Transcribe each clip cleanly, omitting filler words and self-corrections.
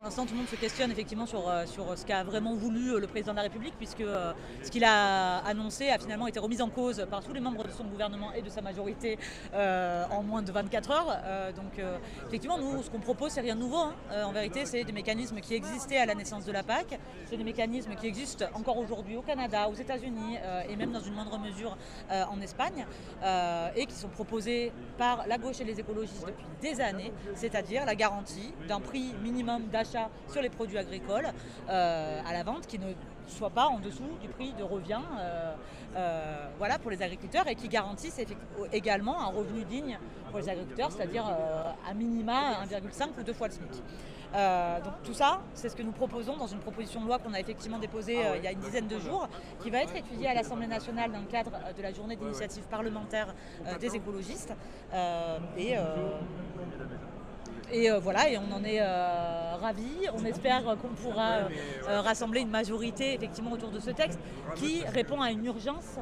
Pour l'instant, tout le monde se questionne effectivement sur ce qu'a vraiment voulu le président de la République, puisque ce qu'il a annoncé a finalement été remis en cause par tous les membres de son gouvernement et de sa majorité en moins de 24 heures. Donc effectivement, nous, ce qu'on propose, c'est rien de nouveau. En vérité, c'est des mécanismes qui existaient à la naissance de la PAC, c'est des mécanismes qui existent encore aujourd'hui au Canada, aux États-Unis et même dans une moindre mesure en Espagne, et qui sont proposés par la gauche et les écologistes depuis des années, c'est-à-dire la garantie d'un prix minimum d'achat sur les produits agricoles à la vente qui ne soit pas en dessous du prix de revient voilà, pour les agriculteurs, et qui garantissent également un revenu digne pour les agriculteurs, c'est-à-dire à minima 1,5 ou 2 fois le SMIC. Donc tout ça, c'est ce que nous proposons dans une proposition de loi qu'on a effectivement déposée il y a une dizaine de jours, qui va être étudiée à l'Assemblée nationale dans le cadre de la journée d'initiative parlementaire des écologistes. Voilà, et on en est ravis. On espère qu'on pourra rassembler une majorité effectivement autour de ce texte qui répond à une urgence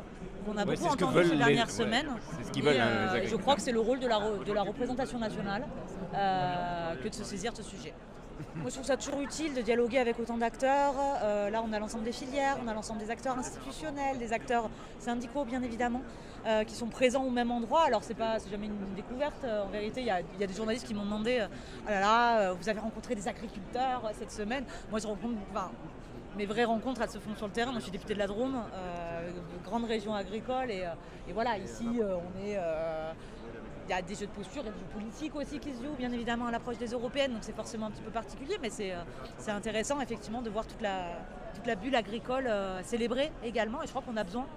qu'on a beaucoup entendue ces dernières semaines. C'est ce qu'ils veulent, les agriculteurs. Je crois que c'est le rôle de la représentation nationale que de se saisir de ce sujet. Moi, je trouve ça toujours utile de dialoguer avec autant d'acteurs. Là, on a l'ensemble des filières, on a l'ensemble des acteurs institutionnels, des acteurs syndicaux, bien évidemment, qui sont présents au même endroit. Alors, c'est jamais une découverte. En vérité, il y a des journalistes qui m'ont demandé « Ah là là, vous avez rencontré des agriculteurs cette semaine ?» Moi, je rencontre... mes vraies rencontres, elles se font sur le terrain. Moi, je suis députée de la Drôme, grande région agricole. Et voilà, ici, on est... Il y a des jeux de posture, il y a des jeux politiques aussi qui se jouent, bien évidemment, à l'approche des européennes, donc c'est forcément un petit peu particulier, mais c'est intéressant, effectivement, de voir toute la bulle agricole célébrée également, et je crois qu'on a besoin,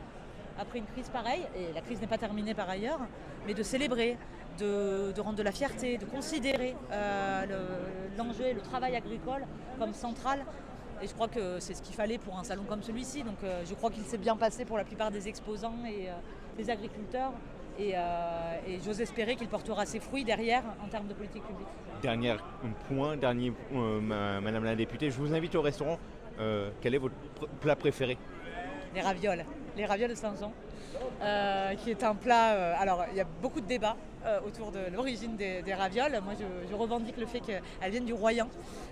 après une crise pareille, et la crise n'est pas terminée par ailleurs, mais de célébrer, de rendre de la fierté, de considérer l'enjeu et le travail agricole comme central. Et je crois que c'est ce qu'il fallait pour un salon comme celui-ci, donc je crois qu'il s'est bien passé pour la plupart des exposants et des agriculteurs. Et j'ose espérer qu'il portera ses fruits derrière en termes de politique publique. Dernier point, Madame la députée, je vous invite au restaurant. Quel est votre plat préféré? Les ravioles de Saint-Jean, qui est un plat... alors, il y a beaucoup de débats autour de l'origine des ravioles. Moi, je revendique le fait qu'elles viennent du Royan,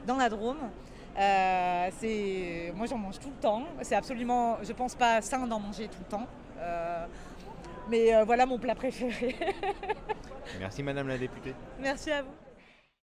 dans la Drôme. Moi, j'en mange tout le temps. C'est absolument, je pense, pas sain d'en manger tout le temps. Mais voilà mon plat préféré. Merci Madame la députée. Merci à vous.